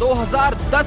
2010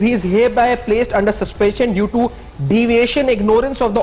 he is hereby placed under suspension due to deviation, ignorance of the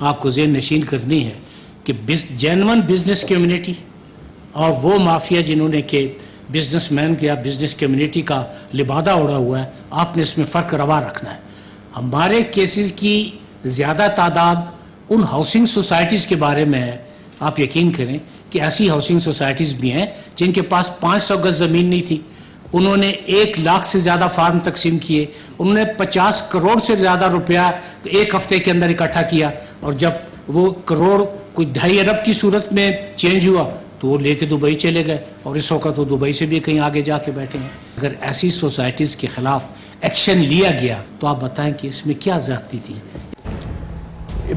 آپ کو ذہن نشین کرنی ہے کہ جینون بزنس کمیونٹی اور وہ مافیا جنہوں نے کہ بزنس مین یا بزنس کمیونٹی کا لبادہ اڑا ہوا ہے، آپ نے اس میں فرق روا رکھنا ہے. ہمارے کیسز کی زیادہ تعداد ان ہاؤسنگ سوسائٹیز کے بارے میں ہے. آپ یقین کریں کہ ایسی ہاؤسنگ سوسائٹیز بھی ہیں جن کے پاس 500 گز زمین نہیں تھی، انہوں نے 1 لاکھ سے زیادہ فارم تقسیم کیے، انہوں نے 50 کروڑ سے زیادہ روپیہ ایک ہفتے کے اندر اکٹھا کیا، اور جب وہ کروڑ کوئی 2.5 ارب کی صورت میں چینج ہوا تو وہ لے کے دبئی چلے گئے، اور اس وقت وہ دبئی سے بھی کہیں آگے جا کے بیٹھے ہیں. اگر ایسی سوسائٹیز کے خلاف ایکشن لیا گیا تو آپ بتائیں کہ اس میں کیا زیادتی تھی.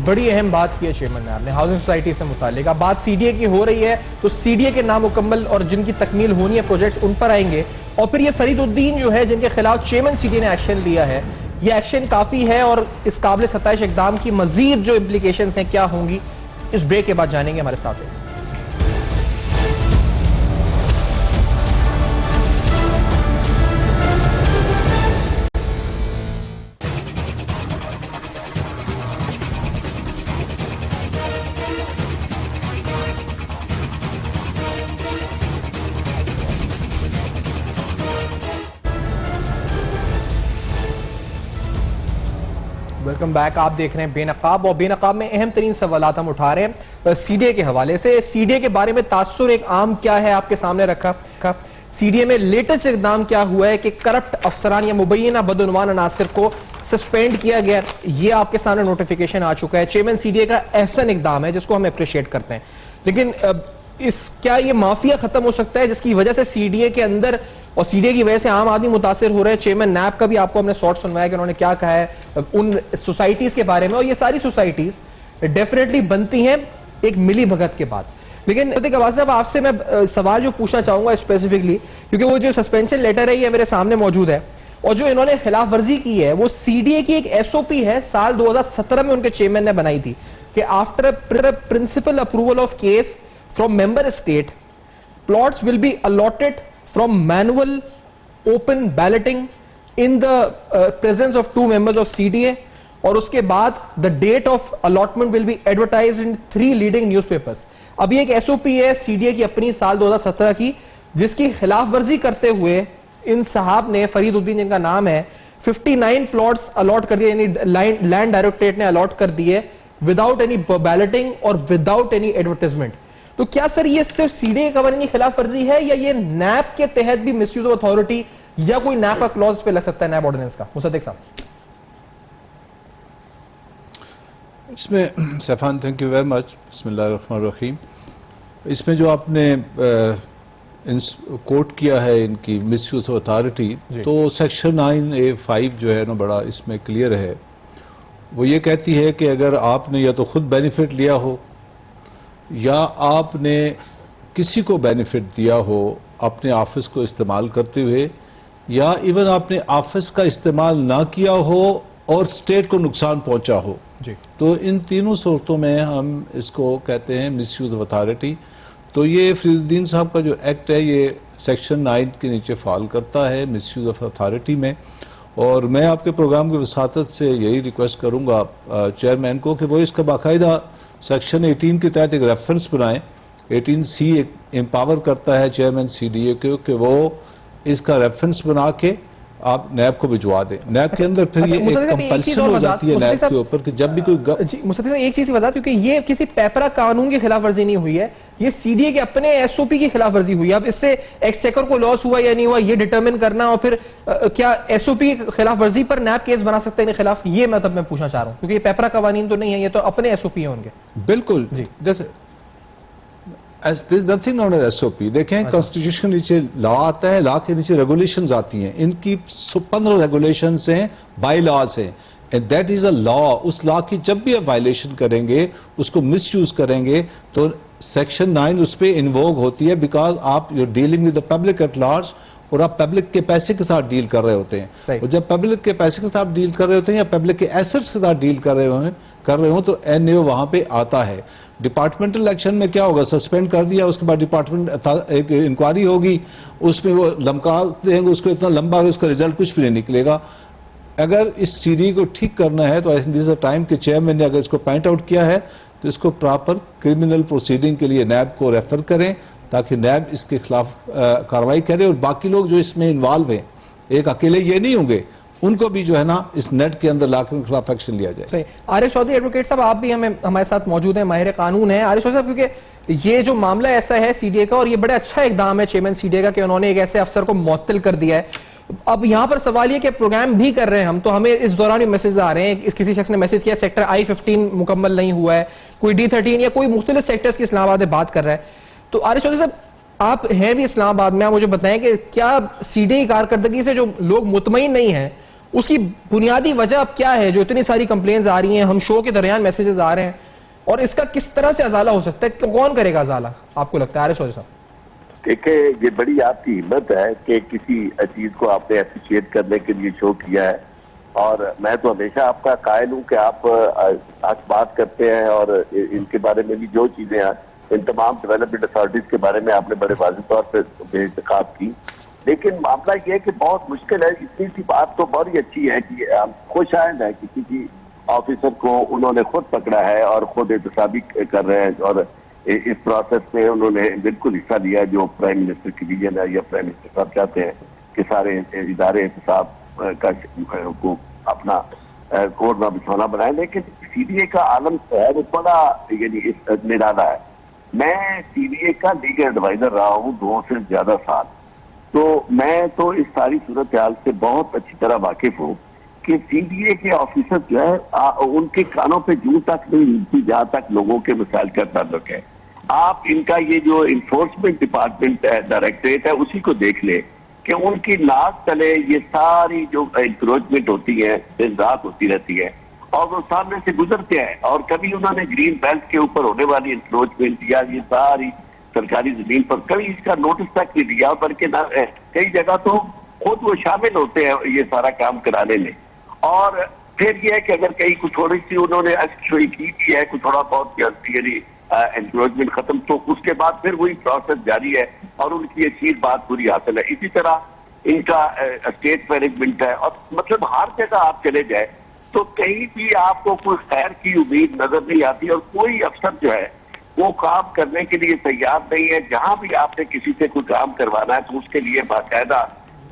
بڑی اہم بات کی ہے چیئرمین نے آپ نے ہاؤسنگ سوسائٹی سے متعلق. اب بات سی ڈی اے کی ہو رہی ہے تو سی ڈی اے کے نامکمل اور جن کی تکمیل ہونی ہے پروجیکٹس ان پر آئیں گے، اور پھر یہ فرید الدین جو ہے جن کے خلاف چیئرمین سی ڈی اے نے ایکشن لیا ہے، یہ ایکشن کافی ہے اور اس قابل ستائش اقدام کی مزید جو امپلیکیشنز ہیں کیا ہوں گی، اس بریک کے بعد جانیں گے. ہمارے ساتھ ہیں. Welcome back. آپ دیکھ رہے ہیں بے نقاب، اور بے نقاب میں اہم ترین سوالات ہم اٹھا رہے ہیں سی ڈی اے کے حوالے سے. سی ڈی اے کے بارے میں تاثر ایک عام کیا ہے آپ کے سامنے رکھا. سی ڈی اے میں لیٹسٹ اقدام کیا ہوا ہے کہ کرپٹ افسران یا مبینہ بدعنوان عناصر کو سسپینڈ کیا گیا، یہ آپ کے سامنے نوٹیفیکیشن آ چکا ہے. چیئرمین سی ڈی اے کا احسن اقدام ہے جس کو ہم اپریشیٹ کرتے ہیں، لیکن کیا یہ مافیا ختم ہو سکتا ہے جس کی وجہ سے سی ڈی اے کے اندر اور سی ڈی اے کی وجہ سے عام آدمی متاثر ہو رہے ہیں؟ چیئرمین نیب کا بھی آپ کو ہم نے سارٹ سنوایا کہ انہوں نے کیا کہا ہے ان سوسائٹیز کے بارے میں، اور یہ ساری سوسائٹیز ڈیفینیٹلی بنتی ہیں ایک ملی بھگت کے بعد. لیکن عباس صاحب آپ سے میں سوال جو پوچھنا چاہوں گا اسپیسیفکلی، کیونکہ وہ جو سسپینشن لیٹر ہے یہ میرے سامنے موجود ہے، اور جو انہوں نے خلاف ورزی کی ہے وہ سی ڈی اے کی ایک ایس او پی ہے سال 2017 میں ان کے چیئرمین نے بنائی تھی کہ after principal approval of case from member state, plots will be allotted from manual open balloting in the presence of 2 members of CDA, اور اس کے بعد the date of allotment will be advertised in 3 leading newspapers. اب یہ ایک S O پی ہے C D A کی اپنی سال 2017 کی، جس کی خلاف ورزی کرتے ہوئے ان صاحب نے، فرید الدین جن کا نام ہے، 59 پلاٹس الاٹ کر دیے، یعنی لینڈ ڈائریکٹریٹ نے الاٹ کر دیے وداؤٹ اینی بیلٹنگ اور وداؤٹ اینی ایڈورٹائزمنٹ. تو کیا سر یہ صرف سی ڈی اے قوانین کی خلاف ورزی ہے، یا یہ نیب کے تحت بھی مس یوز آف اتھارٹی یا کوئی نیب کا کلوز پہ لگ سکتا ہے، نیب آرڈیننس کا؟ مصدق صاحب. اس میں سیفان تھینک یو ویری مچ. بسم اللہ الرحمن الرحیم. اس میں جو آپ نے کوٹ کیا ہے ان کی مس یوز آف اتھارٹی، تو سیکشن 9A5 جو ہے نا بڑا اس میں کلیئر ہے. وہ یہ کہتی ہے کہ اگر آپ نے یا تو خود بینیفٹ لیا ہو یا آپ نے کسی کو بینیفٹ دیا ہو اپنے آفس کو استعمال کرتے ہوئے، یا ایون آپ نے آفس کا استعمال نہ کیا ہو اور اسٹیٹ کو نقصان پہنچا ہو، تو ان تینوں صورتوں میں ہم اس کو کہتے ہیں مس یوز آف اتھارٹی. تو یہ فرید الدین صاحب کا جو ایکٹ ہے یہ سیکشن 9 کے نیچے فال کرتا ہے مس یوز آف اتھارٹی میں. اور میں آپ کے پروگرام کی وساطت سے یہی ریکویسٹ کروں گا چیئرمین کو کہ وہ اس کا باقاعدہ سیکشن 18 کے تحت ایک ریفرنس بنائیں. 18C امپاور کرتا ہے چیئرمین سی ڈی اے کو کہ وہ اس کا ریفرنس بنا کے آپ نیب کو بھجوا دیں. نیب کے اندر پھر یہ ایک کمپلشن ہو جاتی ہے نیب کے اوپر کہ جب بھی کوئی مصدق صاحب ایک چیز کی وضاحت، کیونکہ یہ کسی پیپرا قانون کی خلاف ورزی نہیں ہوئی ہے، یہ سی ڈی اے کے اپنے ایس او پی کی خلاف ورزی ہوئی ہے. اب اس سے ایکسچیکر کو لاس ہوا یا نہیں ہوا یہ ڈیٹرمن کرنا، اور پھر کیا ایس او پی کی خلاف ورزی پر نیب کیس بنا سکتے ہیں ان کے خلاف، یہ مطلب میں پوچھنا چاہ رہا ہوں، کیونکہ یہ پیپرا قوانین تو نہیں ہے، یہ تو اپنے ایس او پی ہیں ان کے. بالکل. دیکھیں there is nothing known as SOP. دیکھیں کانسٹیٹیوشن کے نیچے لا آتا ہے، لا کے نیچے ریگولیشنز آتی ہیں، ان کی 15 ریگولیشنز ہیں، بائی لاز ہیں، and that is a law. اس لا کی جب بھی آپ وائلیشن کریں گے، اس کو مس یوز کریں گے تو سیکشن 9 اس پہ انووگ ہوتی ہے، بیکاز آپ you dealing with the public at large, اور آپ پبلک کے پیسے کے ساتھ ڈیل کر رہے ہوتے ہیں. اور جب پبلک کے پیسے کے ساتھ ڈیل کر رہے ہوتے ہیں یا پبلک کے ایسٹس کے ساتھ ڈیل کر رہے ہوں تو این اے وہاں پہ آتا ہے. ڈپارٹمنٹل ایکشن میں کیا ہوگا؟ سسپینڈ کر دیا، اس کے بعد ڈپارٹمنٹ ایک انکوائری ہوگی، اس میں وہ لمکا دیں گے اس کو اتنا لمبا ہے، اس کا ریزلٹ کچھ بھی نہیں نکلے گا. اگر اس سی ڈی کو ٹھیک کرنا ہے تو I think this is a time کہ چیئرمین نے اگر اس کو پوائنٹ آؤٹ کیا ہے تو اس کو پراپر کرمنل پروسیڈنگ کے لیے نیب کو ریفر کریں تاکہ نیب اس کے خلاف کارروائی کرے، اور باقی لوگ جو اس میں انوالو ہیں، ایک اکیلے یہ نہیں ہوں گے، ان کو بھی جو ہے نا اس نیٹ کے اندر لا کر ان کے خلاف ایکشن لیا جائے۔ صحیح۔ عارف چودھری ایڈوکیٹ صاحب آپ بھی ہمارے ساتھ موجود ہیں، ماہر قانون ہیں۔ عارف چودھری صاحب، کیونکہ یہ جو معاملہ ایسا ہے سی ڈی اے کا، اور یہ بڑا اچھا اقدام ہے چیئرمین سی ڈی اے کا کہ انہوں نے ایک ایسے افسر کو معطل کر دیا ہے۔ اب یہاں پر سوال یہ کہ پروگرام بھی کر رہے ہیں ہم، تو ہمیں اس دوران بھی میسیج آ رہے ہیں، کسی شخص نے میسیج کیا سیکٹر I-15 مکمل نہیں ہوا ہے، کوئی D-13 یا کوئی مختلف سیکٹرز کی اسلام آباد میں بات کر رہا ہے۔ تو عارف چودھری صاحب، آپ ہیں بھی اسلام آباد میں، آپ مجھے بتائیں کہ کیا سی ڈی اے کارکردگی سے جو لوگ مطمئن نہیں ہیں اس کی بنیادی وجہ اب کیا ہے جو اتنی ساری کمپلینز آ رہی ہیں، ہم شو کے درمیان میسیجز آ رہے ہیں، اور اس کا کس طرح سے ازالہ ہو سکتا ہے؟ کون کرے گا ازالہ آپ کو لگتا ہے عارف چودھری صاحب؟ دیکھیں، یہ بڑی آپ کی ہمت ہے کہ کسی چیز کو آپ نے اپریشیٹ کرنے کے لیے شو کیا ہے، اور میں تو ہمیشہ آپ کا قائل ہوں کہ آپ بات کرتے ہیں، اور ان کے بارے میں بھی جو چیزیں ہیں، ان تمام ڈیولپمنٹ اتھارٹیز کے بارے میں آپ نے بڑے واضح طور پہ بے انتخاب کی، لیکن معاملہ یہ ہے کہ بہت مشکل ہے۔ اتنی سی بات تو بڑی اچھی ہے کہ ہم خوش آئند ہے کہ کسی آفیسر کو انہوں نے خود پکڑا ہے اور خود احتسابی کر رہے ہیں، اور اس پروسیس میں انہوں نے بالکل حصہ لیا جو پرائم منسٹر کی ویژن ہے، یا پرائم منسٹر صاحب چاہتے ہیں کہ سارے ادارے احتساب کا کو اپنا کوڑنا بچھونا بنائیں، لیکن سی ڈی اے کا عالم ہے وہ بڑا یعنی نرالا ہے۔ میں سی ڈی اے کا لیگل ایڈوائزر رہا ہوں 2 سے زیادہ سال، تو میں تو اس ساری صورتحال سے بہت اچھی طرح واقف ہوں کہ سی ڈی اے کے آفیسر جو ہے ان کے کانوں پہ جوں تک نہیں ملتی جہاں تک لوگوں کے مسائل کا تعلق ہے۔ آپ ان کا یہ جو انفورسمنٹ ڈپارٹمنٹ ہے، ڈائریکٹریٹ ہے، اسی کو دیکھ لیں کہ ان کی ناک تلے یہ ساری جو انکروچمنٹ ہوتی ہے دن رات ہوتی رہتی ہے، اور وہ سامنے سے گزرتے ہیں، اور کبھی انہوں نے گرین بیلٹ کے اوپر ہونے والی انکروچمنٹ یا یہ ساری سرکاری زمین پر کبھی اس کا نوٹس تک نہیں دیا، بلکہ کئی جگہ تو خود وہ شامل ہوتے ہیں یہ سارا کام کرانے میں۔ اور پھر یہ ہے کہ اگر کہیں کچھ تھوڑی سی انہوں نے شوئی کی بھی ہے، کچھ تھوڑا بہت یعنی انکروچمنٹ ختم، تو اس کے بعد پھر وہی پروسیس جاری ہے، اور ان کی یہ چیز بات پوری حاصل ہے۔ اسی طرح ان کا اسٹیٹ مینجمنٹ ہے، اور مطلب ہر جگہ آپ چلے جائیں تو کہیں بھی آپ کو کوئی خیر کی امید نظر نہیں آتی، اور کوئی افسر جو ہے وہ کام کرنے کے لیے تیار نہیں ہے۔ جہاں بھی آپ نے کسی سے کوئی کام کروانا ہے تو اس کے لیے باقاعدہ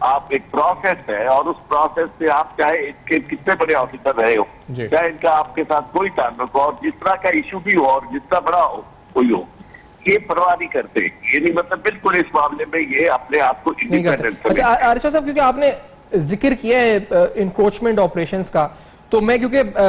آپ ایک پروسیس ہے، اور اس پروسیس سے آپ چاہے کتنے بڑے آفیسر رہے ہو، چاہے ان کا آپ کے ساتھ کوئی تعلق ہو، اور جس طرح کا ایشو بھی ہو اور جتنا بڑا ہو کوئی ہو، یہ پرواہ نہیں کرتے، یعنی مطلب بالکل اس معاملے میں یہ اپنے آپ کو انڈیپینڈنٹ۔ اچھا عارف صاحب، کیونکہ آپ نے ذکر کیا ہے انکروچمنٹ آپریشنز کا، تو میں کیونکہ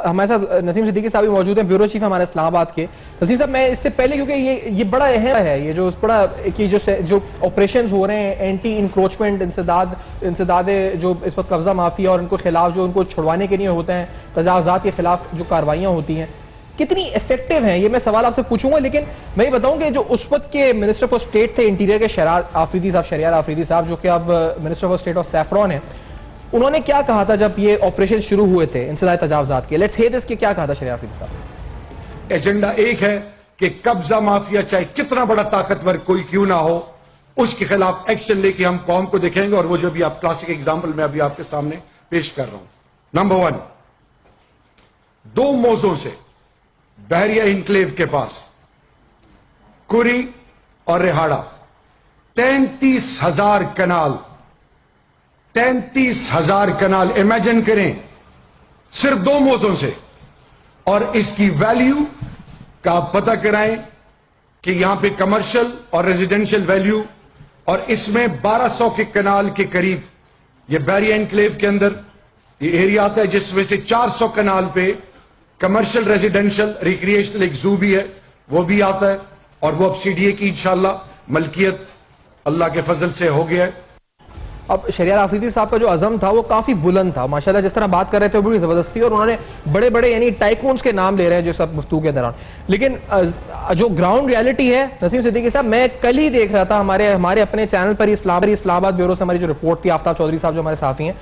ہمارے ساتھ نسیم صدیقی صاحب بھی موجود ہیں، بیورو چیف ہمارے اسلام آباد کے۔ نسیم صاحب، میں اس سے پہلے کیونکہ یہ بڑا اہم ہے، یہ جو بڑا کہ جو آپریشنز ہو رہے ہیں اینٹی انکروچمنٹ انسداد جو اس وقت قبضہ مافیا اور ان کو خلاف جو ان کو چھڑوانے کے لیے ہوتے ہیں، تجاوزات کے خلاف جو کاروائیاں ہوتی ہیں، کتنی ایفیکٹو ہیں؟ یہ میں سوال آپ سے پوچھوں گا، لیکن میں یہ بتاؤں کہ جو اس وقت کے منسٹر فار اسٹیٹ تھے انٹیریئر کے شہریار آفریدی صاحب جو کہ اب minister for state of saffron ہیں، انہوں نے کیا کہا تھا جب یہ آپریشن شروع ہوئے تھے انسداد تجاوزات کے؟ لیٹس ہیئر دس کہ کیا کہا تھا شہریار آفریدی صاحب۔ ایجنڈا ایک ہے کہ قبضہ مافیا چاہے کتنا بڑا طاقتور کوئی کیوں نہ ہو، اس کے خلاف ایکشن لے کے ہم قوم کو دکھیں گے، اور وہ جو بھی آپ کلاسک ایگزامپل میں ابھی آپ کے سامنے پیش کر رہا ہوں۔ نمبر 1، 2 موضوع سے بحریہ انکلیو کے پاس کری اور رہاڑا 33,000 کنال 33,000 کنال امیجن کریں صرف 2 موضوع سے، اور اس کی ویلیو کا آپ پتہ کرائیں کہ یہاں پہ کمرشل اور ریزیڈینشل ویلیو، اور اس میں 1200 کے کنال کے قریب یہ بحریہ انکلیو کے اندر یہ ایریا آتا ہے، جس میں سے 400 کنال پہ کمرشل ریزیڈینشل ریکریشنل ایک زو بھی ہے، وہ بھی آتا ہے، اور وہ اب سی ڈی اے کی انشاءاللہ ملکیت اللہ کے فضل سے ہو گیا ہے۔ اب شہریار آفریدی صاحب کا جو عزم تھا وہ کافی بلند تھا ماشاءاللہ، جس طرح بات کر رہے تھے وہ بڑی زبردستی، اور انہوں نے بڑے بڑے یعنی ٹائکونز کے نام لے رہے ہیں جو سب گفتگو کے دوران، لیکن جو گراؤنڈ ریالٹی ہے نسیم صدیقی صاحب، میں کل ہی دیکھ رہا تھا ہمارے اپنے چینل پر اسلام آباد بیورو سے ہماری جو رپورٹ تھی، آفتاب چودھری صاحب جو ہمارے صحافی ہیں،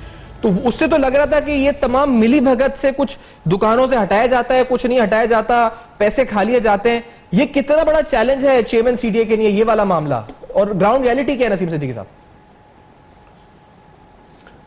تو اس سے تو لگ رہا تھا کہ یہ تمام ملی بھگت سے کچھ دکانوں سے ہٹایا جاتا ہے، کچھ نہیں ہٹایا جاتا، پیسے کھا لیے جاتے ہیں۔ یہ کتنا بڑا چیلنج ہے چیئرمین سی ڈی اے کے لیے یہ والا معاملہ، اور گراؤنڈ ریالٹی کیا ہے نسیم صدیقی صاحب؟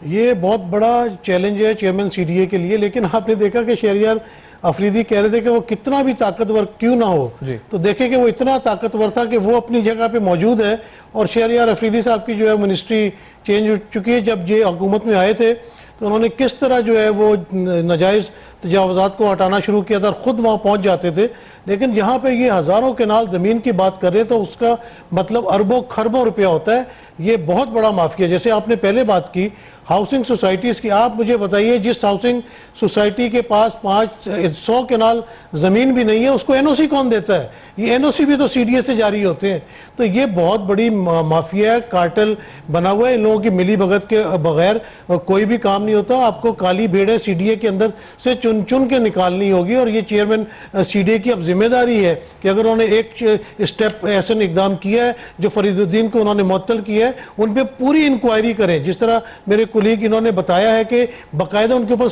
یہ بہت بڑا چیلنج ہے چیئرمین سی ڈی اے کے لیے، لیکن آپ نے دیکھا کہ شہریار افریدی کہہ رہے تھے کہ وہ کتنا بھی طاقتور کیوں نہ ہو، تو دیکھیں کہ وہ اتنا طاقتور تھا کہ وہ اپنی جگہ پہ موجود ہے. اور شہریار افریدی صاحب کی جو ہے منسٹری چینج ہو چکی ہے. جب یہ حکومت میں آئے تھے تو انہوں نے کس طرح جو ہے وہ ناجائز تجاوزات کو ہٹانا شروع کیا تھا اور خود وہاں پہنچ جاتے تھے. لیکن یہاں پہ یہ ہزاروں کنال زمین کی بات کر رہے ہیں تو اس کا مطلب اربوں خربوں روپیہ ہوتا ہے. یہ بہت بڑا مافیا. جیسے آپ نے پہلے بات کی ہاؤسنگ سوسائٹیز کی، آپ مجھے بتائیے جس ہاؤسنگ سوسائٹی کے پاس 100 کنال زمین بھی نہیں ہے اس کو این او سی کون دیتا ہے؟ یہ این او سی بھی تو سی ڈی اے سے جاری ہوتے ہیں. تو یہ بہت بڑی مافیا ہے، کارٹل بنا ہوا ہے. ان لوگوں کی ملی بھگت کے بغیر کوئی بھی کام نہیں ہوتا. آپ کو کالی بھیڑ سی ڈی اے کے اندر سے چن چن کے نکالنی ہوگی. اور یہ چیئرمین سی ڈی اے کی اب ذمہ داری ہے کہ اگر انہوں نے ایک اسٹیپ ایسا اقدام کیا ہے جو فرید الدین کو انہوں نے معطل کیا ہے، ان پہ پوری انکوائری کریں. جس طرح میرے کولیگ انہوں نے بتایا ہے کہ باقاعدہ ان کے اوپر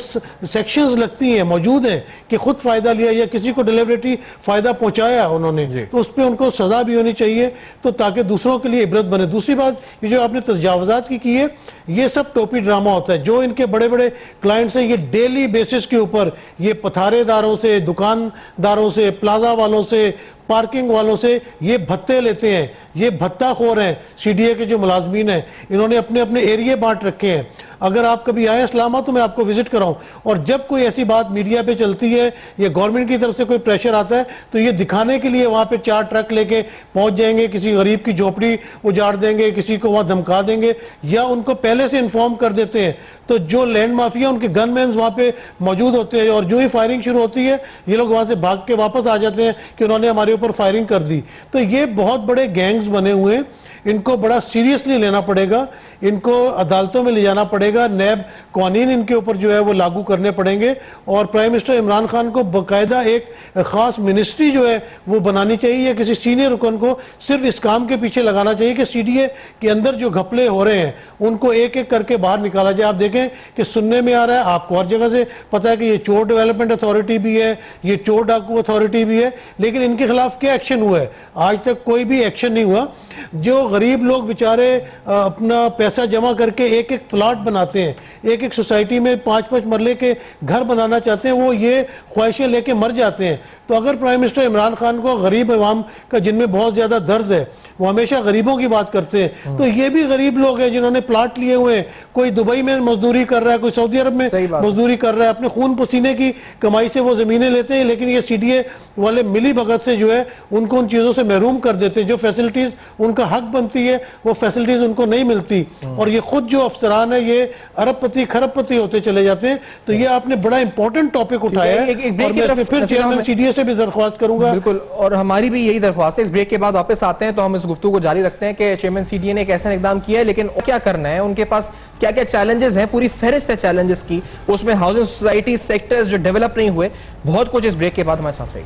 سیکشنز لگتی ہیں، موجود ہیں کہ خود فائدہ لیا یا کسی کو ڈیلیبریٹری فائدہ پہنچایا انہوں نے، تو اس پہ ان کو سزا بھی ہونی چاہیے تو تاکہ دوسروں کے لیے عبرت بنے. دوسری بات یہ جو آپ نے تجاوزات کی ہے، یہ سب ٹوپی ڈرامہ ہوتا ہے. جو ان کے بڑے بڑے کلائنٹس ہیں یہ ڈیلی بیسس کے اوپر یہ پتھارے داروں سے، دکانداروں سے، پلازا والوں سے، پارکنگ والوں سے یہ بھتے لیتے ہیں. یہ بھتہ خور ہیں سی ڈی اے کے جو ملازمین ہیں. انہوں نے اپنے اپنے ایریے بانٹ رکھے ہیں. اگر آپ کبھی آئیں اسلام آباد تو میں آپ کو وزٹ کراؤں، اور جب کوئی ایسی بات میڈیا پہ چلتی ہے یا گورنمنٹ کی طرف سے کوئی پریشر آتا ہے تو یہ دکھانے کے لیے وہاں پہ 4 ٹرک لے کے پہنچ جائیں گے، کسی غریب کی جھوپڑی اجاڑ دیں گے، کسی کو وہاں دھمکا دیں گے یا ان کو پہلے سے انفارم کر دیتے ہیں. تو جو لینڈ مافیا ان کے گن مینز وہاں پہ موجود ہوتے ہیں اور جو ہی فائرنگ شروع ہوتی ہے یہ لوگ وہاں سے بھاگ کے واپس آ جاتے ہیں کہ انہوں نے ہمارے اوپر فائرنگ کر دی. تو یہ بہت بڑے گینگز بنے ہوئے ہیں. ان کو بڑا سیریسلی لینا پڑے گا، ان کو عدالتوں میں لے جانا پڑے گا. نیب قوانین ان کے اوپر جو ہے وہ لاگو کرنے پڑیں گے. اور پرائم منسٹر عمران خان کو باقاعدہ ایک خاص منسٹری جو ہے وہ بنانی چاہیے یا کسی سینئر رکن کو صرف اس کام کے پیچھے لگانا چاہیے کہ سی ڈی اے کے اندر جو گھپلے ہو رہے ہیں ان کو ایک ایک کر کے باہر نکالا جائے. آپ دیکھیں کہ سننے میں آ رہا ہے، آپ کو ہر جگہ سے پتا ہے کہ یہ چور ڈیولپمنٹ اتھارٹی بھی ہے، یہ چور ڈاکو اتھارٹی بھی ہے، لیکن ان کے خلاف کیا ایکشن ہوا ہے؟ آج تک کوئی بھی ایکشن نہیں ہوا. جو غریب لوگ بیچارے اپنا پیسہ جمع کر کے ایک ایک پلاٹ بناتے ہیں، ایک ایک سوسائٹی میں 5-5 مرلے کے گھر بنانا چاہتے ہیں، وہ یہ خواہشیں لے کے مر جاتے ہیں. تو اگر پرائم منسٹر عمران خان کو غریب عوام کا جن میں بہت زیادہ درد ہے، وہ ہمیشہ غریبوں کی بات کرتے ہیں، تو یہ بھی غریب لوگ ہیں جنہوں نے پلاٹ لیے ہوئے ہیں. کوئی دبئی میں مزدوری کر رہا ہے، کوئی سعودی عرب میں مزدوری کر رہا ہے، اپنے خون پسینے کی کمائی سے وہ زمینیں لیتے ہیں. لیکن یہ سی ڈی اے والے ملی بھگت سے جو ہے ان کو ان چیزوں سے محروم کر دیتے ہیں. جو فیسلٹیز ان کا حق بنتی ہے وہ فیسلٹیز ان کو نہیں ملتی. اور یہ خود جو افسران ہیں یہ ارب پتی خرب پتی ہوتے چلے جاتے ہیں. تو یہ آپ نے بڑا امپورٹنٹ ٹاپک اٹھایا ہے اور میں پھر چیئرمین سی ڈی اے سے بھی درخواست کروں گا. بالکل، اور ہماری بھی یہی درخواست ہے. اس بریک کے بعد واپس آتے ہیں تو ہم اس گفتگو کو جاری رکھتے ہیں کہ چیئرمین سی ڈی اے نے ایک ایسا اقدام کیا ہے، لیکن کیا کرنا ہے، ان کے پاس کیا کیا چیلنجز ہیں. پوری فہرست ہے چیلنجز کی، اس میں ہاؤسنگ سوسائٹی سیکٹرز جو ڈیولپ نہیں ہوئے، بہت کچھ. اس بریک کے بعد ہمارے ساتھ رہی.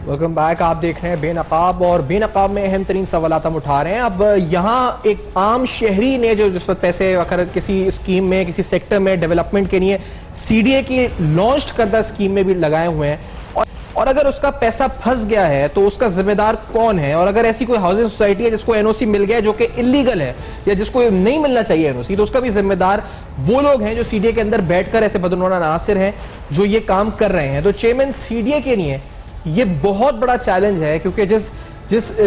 Welcome back. آپ دیکھ رہے ہیں بے نقاب، اور بے نقاب میں اہم ترین سوالات ہم اٹھا رہے ہیں. اب یہاں ایک عام شہری نے جو جس وقت پیسے اگر کسی اسکیم میں، کسی سیکٹر میں ڈیولپمنٹ کے لیے سی ڈی اے کی لانچ کردہ اسکیم میں بھی لگائے ہوئے ہیں، اور اگر اس کا پیسہ پھنس گیا ہے تو اس کا ذمہ دار کون ہے؟ اور اگر ایسی کوئی ہاؤسنگ سوسائٹی ہے جس کو این او سی مل گیا ہے جو کہ انلیگل ہے یا جس کو نہیں ملنا چاہیے این او سی، تو اس کا بھی ذمہ دار وہ لوگ ہیں جو سی ڈی اے کے اندر بیٹھ کر ایسے بدعنوان عناصر ہیں جو یہ کام کر رہے ہیں. تو چیئرمین سی ڈی اے کے لیے یہ بہت بڑا چیلنج ہے، کیونکہ جس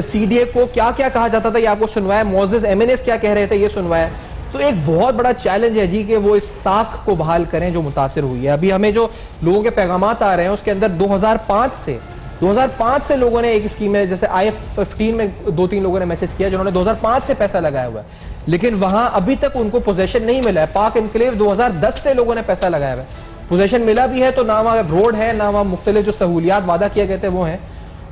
سی ڈی اے کو کیا کیا کہا جاتا تھا یہ آپ کو سنوایا، معزز ایم این ایس کیا کہہ رہے تھے یہ سنوایا. تو ایک بہت بڑا چیلنج ہے جی کہ وہ اس ساکھ کو بحال کریں جو متاثر ہوئی ہے. ابھی ہمیں جو لوگوں کے پیغامات آ رہے ہیں اس کے اندر 2005 سے لوگوں نے ایک اسکیم میں، جیسے آئی ایف 15 میں 2-3 لوگوں نے میسج کیا جنہوں نے 2005 سے پیسہ لگایا ہوا ہے، لیکن وہاں ابھی تک ان کو پوزیشن نہیں ملا ہے. پاک انکلیو 2010 سے لوگوں نے پیسہ لگایا ہوا ہے، پوزیشن ملا بھی ہے تو نہ وہاں روڈ ہے، نہ وہاں مختلف جو سہولیات وعدہ کیا گئے تھے وہ ہیں.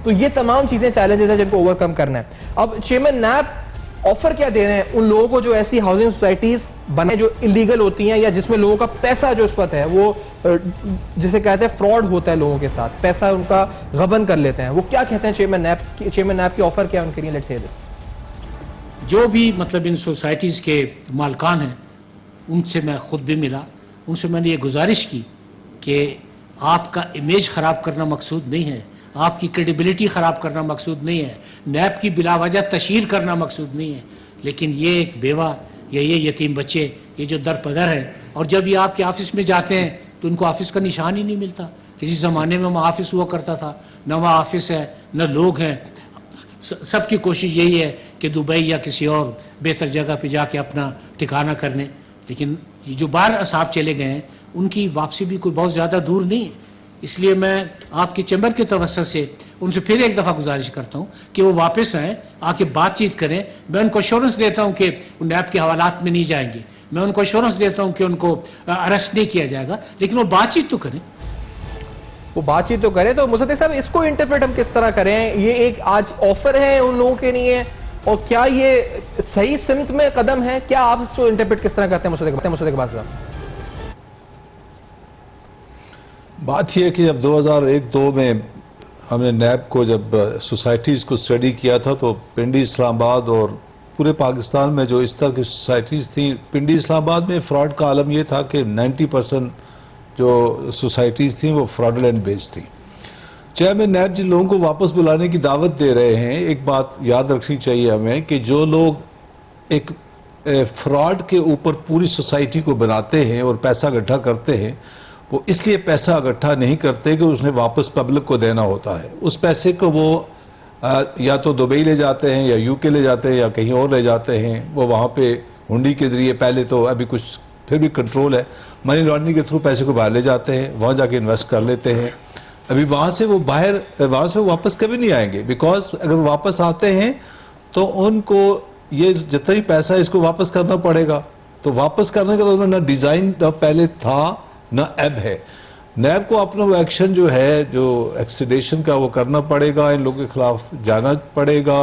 تو یہ تمام چیزیں چیلنجز ہیں جن کو اوور کم کرنا ہے. اب چیئرمین نیب آفر کیا دے رہے ہیں ان لوگوں کو جو ایسی ہاؤسنگ سوسائٹیز بنے جو الیگل ہوتی ہیں یا جس میں لوگوں کا پیسہ جو اس وقت ہے وہ جسے کہتے ہیں فراڈ ہوتا ہے لوگوں کے ساتھ, پیسہ ان کا غبن کر لیتے ہیں, وہ کیا کہتے ہیں چیئرمین نیب کی آفر کیا ہے ان کے لیے؟ لیٹس سے دس. جو بھی مطلب ان سوسائٹیز کے مالکان ہیں ان سے میں خود بھی ملا, ان سے میں نے یہ گزارش کی کہ آپ کا امیج خراب کرنا مقصود نہیں ہے, آپ کی کریڈیبلٹی خراب کرنا مقصود نہیں ہے, نیب کی بلا وجہ تشہیر کرنا مقصود نہیں ہے, لیکن یہ ایک بیوہ یا یہ یتیم بچے یہ جو در پدر ہیں, اور جب یہ آپ کے آفس میں جاتے ہیں تو ان کو آفس کا نشان ہی نہیں ملتا. کسی زمانے میں وہاں آفس ہوا کرتا تھا, نہ وہاں آفس ہے نہ لوگ ہیں. سب کی کوشش یہی ہے کہ دبئی یا کسی اور بہتر جگہ پہ جا کے اپنا ٹھکانہ کرنے, لیکن یہ جو باہر اصحاب چلے گئے ہیں ان کی واپسی بھی کوئی بہت زیادہ دور نہیں ہے. اس لیے میں آپ کے چیمبر کے توسط سے ان سے پھر ایک دفعہ گزارش کرتا ہوں کہ وہ واپس آئیں, آ کے بات چیت کریں. میں ان کو ایشورنس دیتا ہوں کہ وہ نیب کے حوالات میں نہیں جائیں گے, میں ان کو ایشورنس دیتا ہوں کہ ان کو اریسٹ نہیں کیا جائے گا, لیکن وہ بات چیت تو کریں. وہ بات چیت تو کریں. تو مصدق صاحب اس کو انٹرپریٹ ہم کس طرح کریں؟ یہ ایک آج آفر ہے ان لوگوں کے لیے, اور کیا یہ صحیح سمت میں قدم ہے؟ کیا آپ اس کو انٹرپریٹ کس طرح کرتے ہیں مصدق عباس صاحب؟ بات یہ ہے کہ جب 2001-2 میں ہم نے نیب کو جب سوسائٹیز کو اسٹڈی کیا تھا تو پنڈی اسلام آباد اور پورے پاکستان میں جو اس طرح کی سوسائٹیز تھیں, پنڈی اسلام آباد میں فراڈ کا عالم یہ تھا کہ 90% جو سوسائٹیز تھیں وہ فراڈلینٹ بیس تھیں. چیئرمین نیب جن لوگوں کو واپس بلانے کی دعوت دے رہے ہیں, ایک بات یاد رکھنی چاہیے ہمیں کہ جو لوگ ایک فراڈ کے اوپر پوری سوسائٹی کو بناتے ہیں اور پیسہ اکٹھا کرتے ہیں, وہ اس لیے پیسہ اکٹھا نہیں کرتے کہ اس نے واپس پبلک کو دینا ہوتا ہے. اس پیسے کو وہ یا تو دبئی لے جاتے ہیں یا یو کے لے جاتے ہیں یا کہیں اور لے جاتے ہیں. وہ وہاں پہ ہنڈی کے ذریعے پہلے تو ابھی کچھ پھر بھی کنٹرول ہے, منی لانڈرنگ کے تھرو پیسے کو باہر لے جاتے ہیں, وہاں جا کے انویسٹ کر لیتے ہیں. ابھی وہاں سے وہ واپس کبھی نہیں آئیں گے, بیکاز اگر واپس آتے ہیں تو ان کو یہ جتنا ہی پیسہ اس کو واپس کرنا پڑے گا. تو واپس کرنے کا تو نہ ڈیزائن نہ پہلے تھا نہ اب ہے. نیب کو اپنا وہ ایکشن جو ہے جو ایکسیڈیشن کا وہ کرنا پڑے گا, ان لوگوں کے خلاف جانا پڑے گا,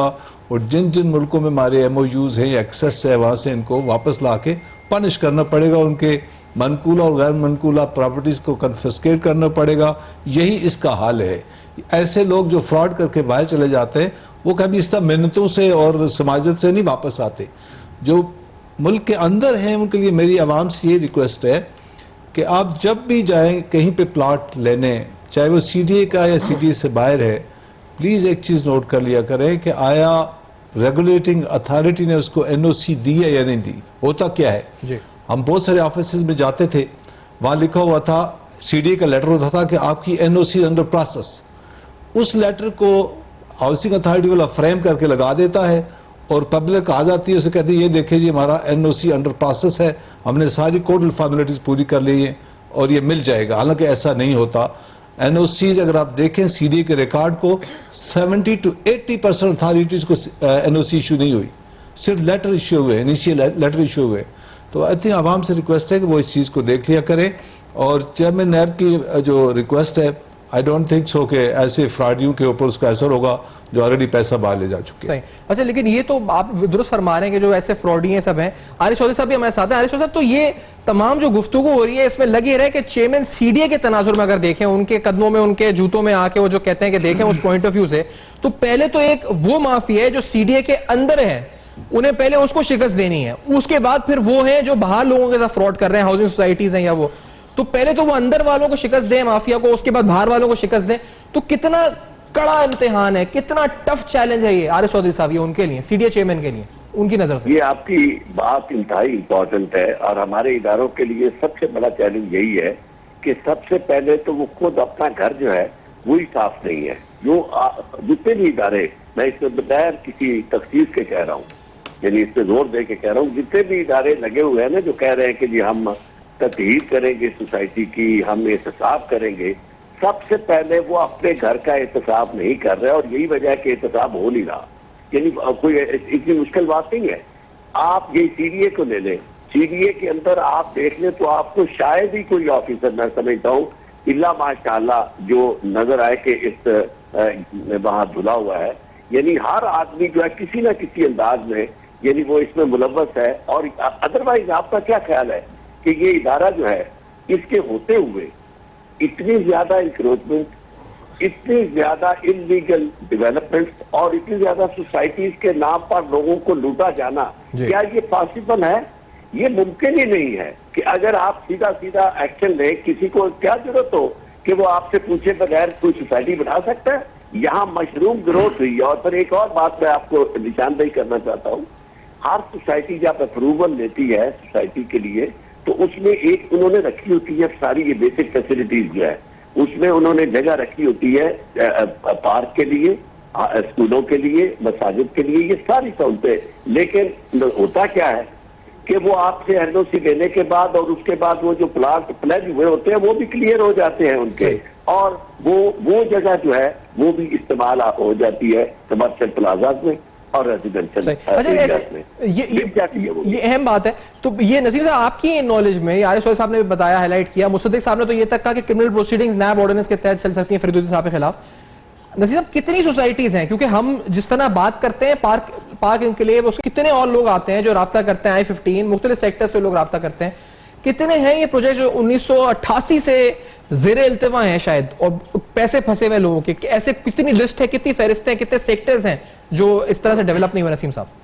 اور جن جن ملکوں میں ہمارے ایم او یوز ہیں یا ایکسیس ہے وہاں سے ان کو واپس لا کے پنش کرنا پڑے گا. ان کے منقولہ اور غیر منقولہ پراپرٹیز کو کنفسکیٹ کرنا پڑے گا. یہی اس کا حال ہے. ایسے لوگ جو فراڈ کر کے باہر چلے جاتے ہیں وہ کبھی اس طرح محنتوں سے اور سماجت سے نہیں واپس آتے. جو ملک کے اندر ہیں ان کے لیے میری عوام سے یہ ریکویسٹ ہے کہ آپ جب بھی جائیں کہیں پہ پلاٹ لینے, چاہے وہ سی ڈی اے کا یا سی ڈی اے سے باہر ہے, پلیز ایک چیز نوٹ کر لیا کریں کہ آیا ریگولیٹنگ اتھارٹی نے اس کو این او سی دی ہے یا نہیں دی. ہوتا کیا ہے, ہم بہت سارے آفیسز میں جاتے تھے, وہاں لکھا ہوا تھا, سی ڈی اے کا لیٹر ہوتا تھا کہ آپ کی این او سی انڈر پروسیس. اس لیٹر کو ہاؤسنگ اتھارٹی والا فریم کر کے لگا دیتا ہے اور پبلک آ جاتی ہے, اسے کہتی ہے یہ دیکھیں جی ہمارا این او سی انڈر پروسیس ہے, ہم نے ساری کوڈل فارمیلٹیز پوری کر لی ہیں اور یہ مل جائے گا. حالانکہ ایسا نہیں ہوتا. این او سیز اگر آپ دیکھیں سی ڈی اے کے ریکارڈ کو 70 to 80% اتھارٹیز کو این او سی ایشو نہیں ہوئی, صرف لیٹر ایشو ہوئے, انیشیل لیٹر ایشو ہوئے. تو آئی تھنک عوام سے ریکویسٹ ہے کہ وہ اس چیز کو دیکھ لیا کریں. اور چیئرمین نیب کی جو ریکویسٹ ہے, آئی ڈونٹ تھنک سو کہ ایسے فراڈیوں کے اوپر اس کا اثر ہوگا جو آلریڈی پیسہ باہر لے جا چکے ہیں. اچھا, لیکن یہ تو آپ درست فرما رہے ہیں کہ جو ایسے فراڈی ہیں سب ہیں. عارف چودھری صاحب بھی ہمارے ساتھ ہیں. عارف چودھری صاحب, تو یہ تمام جو گفتگو ہو رہی ہے اس میں لگ یہ رہا ہے کہ چیئرمین سی ڈی اے کے تناظر میں اگر دیکھیں, ان کے قدموں میں ان کے جوتوں میں آ کے وہ جو کہتے ہیں کہ دیکھیں اس پوائنٹ آف ویو سے, تو پہلے تو ایک وہ مافیا ہے جو سی ڈی اے کے اندر ہے, انہیں پہلے اس کو شکست دینی ہے. اس کے بعد پھر وہ ہیں جو باہر لوگوں کے ساتھ فراڈ کر رہے ہیں, ہاؤسنگ سوسائٹیز ہیں یا وہ, تو پہلے تو وہ اندر والوں کو شکست دیں مافیا کو, اس کے بعد باہر والوں کو شکست دیں. تو کتنا کڑا امتحان ہے, کتنا ٹف چیلنج ہے یہ عارف چودھری صاحب, یہ ان کے لیے, سی ڈی اے چیئرمین کے لیے, ان کی نظر سے. یہ آپ کی بات انتہائی امپورٹنٹ ہے, اور ہمارے اداروں کے لیے سب سے بڑا چیلنج یہی ہے کہ سب سے پہلے تو وہ خود اپنا گھر جو ہے وہی صاف نہیں ہے. جو جتنے بھی ادارے, میں اس میں بغیر کسی تخصیص کے کہہ رہا ہوں, یعنی اس پہ زور دے کے کہہ رہا ہوں, جتنے بھی ادارے لگے ہوئے ہیں نا جو کہہ رہے ہیں کہ جی ہم تطہیر کریں گے سوسائٹی کی, ہم احتساب کریں گے, سب سے پہلے وہ اپنے گھر کا احتساب نہیں کر رہے, اور یہی وجہ ہے کہ احتساب ہو نہیں رہا. یعنی کوئی اتنی مشکل بات نہیں ہے. آپ یہ سی ڈی اے کو لے لیں, سی ڈی اے کے اندر آپ دیکھ لیں تو آپ کو شاید ہی کوئی آفیسر میں سمجھتا ہوں الا ماشاءاللہ جو نظر آئے کہ اس وہاں دھلا ہوا ہے. یعنی ہر آدمی جو ہے کسی نہ کسی انداز میں یعنی وہ اس میں ملوث ہے. اور ادروائز آپ کا کیا خیال ہے کہ یہ ادارہ جو ہے اس کے ہوتے ہوئے اتنی زیادہ انکروچمنٹ، اتنی زیادہ انلیگل ڈیولپمنٹ اور اتنی زیادہ سوسائٹیز کے نام پر لوگوں کو لوٹا جانا، کیا یہ پاسبل ہے؟ یہ ممکن ہی نہیں ہے کہ اگر آپ سیدھا سیدھا ایکشن لیں، کسی کو کیا ضرورت ہو کہ وہ آپ سے پوچھے بغیر کوئی سوسائٹی بنا سکتا ہے؟ یہاں مشروم گروتھ ہوئی ہے. اور پھر ایک اور بات میں آپ کو نشاندہی کرنا چاہتا ہوں، ہر سوسائٹی جب اپروول لیتی ہے سوسائٹی کے لیے تو اس میں ایک انہوں نے رکھی ہوتی ہے ساری یہ بیسک فیسلٹیز جو ہے، اس میں انہوں نے جگہ رکھی ہوتی ہے پارک کے لیے، اسکولوں کے لیے، مساجد کے لیے، یہ ساری سہولتیں. لیکن ہوتا کیا ہے کہ وہ آپ سے این او سی لینے کے بعد اور اس کے بعد وہ جو پلاٹ پلیج ہوئے ہوتے ہیں وہ بھی کلیئر ہو جاتے ہیں ان کے، اور وہ جگہ جو ہے وہ بھی استعمال ہو جاتی ہے کمرشل پلازاز میں اور ریزیڈینشل ایریاز میں. یہ اہم بات ہے. تو یہ نذیر صاحب آپ کی نالج میں، عارف صاحب نے بھی بتایا، ہائی لائٹ کیا، مصدق صاحب نے تو یہ تک کہا کہ کرمنل پروسیڈنگز نیب آرڈیننس کے تحت چل سکتی ہیں فرید الدین صاحب کے خلاف. نذیر صاحب کتنی سوسائٹیز ہیں؟ کیونکہ ہم جس طرح بات کرتے ہیں پارک انکلیو، اس کتنے اور لوگ آتے ہیں جو رابطہ کرتے ہیں، I-15 مختلف سیکٹر سے لوگ رابطہ کرتے ہیں. کتنے ہیں یہ پروجیکٹ جو 1988 سے زیر التوا ہیں شاید، اور پیسے پھنسے ہوئے لوگوں کے؟ ایسے کتنی لسٹ ہے، کتنی فہرستیں، کتنے سیکٹرز ہیں جو اس طرح سے ڈیولپ نہیں ہوئے؟ نسیم صاحب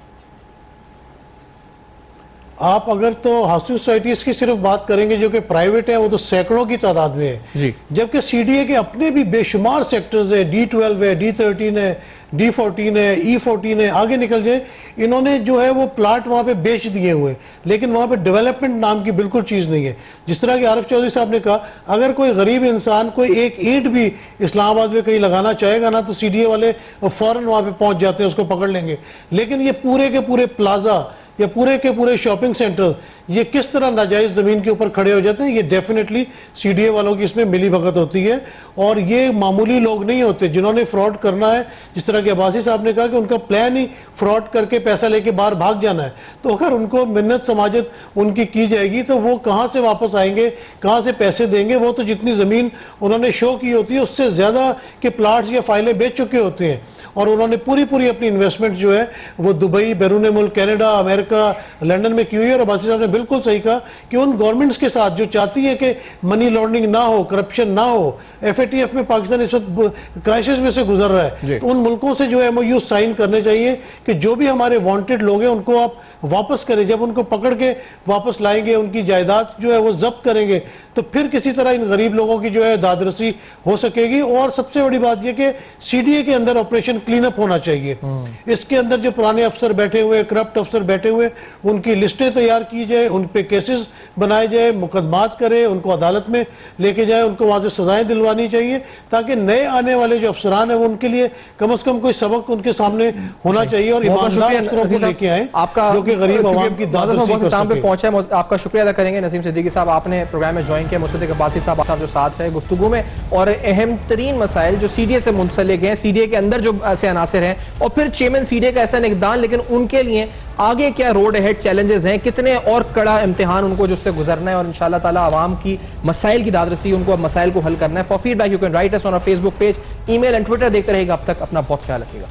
آپ اگر تو ہاؤسنگ سوسائٹیز کی صرف بات کریں گے جو کہ پرائیویٹ ہے، وہ تو سینکڑوں کی تعداد میں ہے. جبکہ سی ڈی اے کے اپنے بھی بے شمار سیکٹرز ہیں، D12 ہے، D13 ہے، D14 ہے، E14 ہے، آگے نکل جائیں. انہوں نے جو ہے وہ پلاٹ وہاں پہ بیچ دیے ہوئے، لیکن وہاں پہ ڈیولپمنٹ نام کی بالکل چیز نہیں ہے. جس طرح کہ عارف چودھری صاحب نے کہا، اگر کوئی غریب انسان کوئی ایک اینٹ بھی اسلام آباد میں کہیں لگانا چاہے گا نا تو سی ڈی اے والے فوراً وہاں پہ پہنچ جاتے ہیں، اس کو پکڑ لیں گے. لیکن یہ پورے کے پورے پلازا یا پورے کے پورے شاپنگ سینٹر یہ کس طرح ناجائز زمین کے اوپر کھڑے ہو جاتے ہیں؟ یہ ڈیفینیٹلی سی ڈی اے والوں کی اس میں ملی بھگت ہوتی ہے. اور یہ معمولی لوگ نہیں ہوتے جنہوں نے فراڈ کرنا ہے. جس طرح کہ عباسی صاحب نے کہا کہ ان کا پلان ہی فراڈ کر کے پیسہ لے کے باہر بھاگ جانا ہے. تو اگر ان کو منت سماجت ان کی جائے گی تو وہ کہاں سے واپس آئیں گے، کہاں سے پیسے دیں گے؟ وہ تو جتنی زمین انہوں نے شو کی ہوتی ہے اس سے زیادہ کے پلاٹس یا فائلیں بیچ چکے ہوتے ہیں. اور انہوں نے پوری اپنی انویسٹمنٹ جو ہے وہ دبئی، بیرون ملک، کینیڈا، امریکہ، لنڈن میں کی ہوئی ہے. اور عباسی صاحب نے بالکل صحیح کہا کہ ان گورنمنٹس کے ساتھ جو چاہتی ہے کہ منی لانڈرنگ نہ ہو، کرپشن نہ ہو، FATF میں پاکستان اس وقت کرائسس میں سے گزر رہا ہے، تو ان ملکوں سے جو MOU سائن کرنے چاہیے کہ جو بھی ہمارے وانٹڈ لوگ ہیں ان کو آپ واپس کریں. جب ان کو پکڑ کے واپس لائیں گے، ان کی جائیداد جو ہے وہ ضبط کریں گے، تو پھر کسی طرح ان غریب لوگوں کی جو ہے داد رسی ہو سکے گی. اور سب سے بڑی بات یہ کہ سی ڈی اے کے اندر آپریشن کلین اپ ہونا چاہیے. اس کے اندر جو پرانے افسر بیٹھے ہوئے، کرپٹ افسر بیٹھے ہوئے، ان کی لسٹیں تیار کی جائے، ان پہ کیسز بنائے جائے، مقدمات کرے، ان کو عدالت میں لے کے جائے، ان کو واضح سزائیں دلوانی چاہیے، تاکہ نئے آنے والے جو افسران ہیں وہ ان کے لیے کم از کم کوئی سبق ان کے سامنے ہونا چاہیے اور ایماندار افسروں کو لے کے آئیں جو کہ غریب عوام کی داد رسی کر سکیں. آپ کا شکریہ ادا کریں گے نسیم صدیقی صاحب، آپ نے پروگرام میں جوائن کیا. مصدق عباسی صاحب جو ساتھ رہے گفتگو میں، اور اہم ترین مسائل جو سی ڈی اے سے منسلک ہیں، سی ڈی اے کے اندر جو ایسے عناصر ہیں، اور پھر چیئرمین سی ڈی اے کا ایسا اقدام، لیکن ان کے لیے آگے کیا روڈ ہیڈ چیلنجز ہیں، کتنے اور کڑا امتحان ان کو جس سے گزرنا ہے، اور انشاءاللہ تعالی عوام کی مسائل کی داد رسی، ان کو مسائل کو حل کرنا ہے. For feedback you can write us on our Facebook page, email and Twitter. دیکھتے رہے گا. اب تک اپنا بہت خیال رکھیے گا.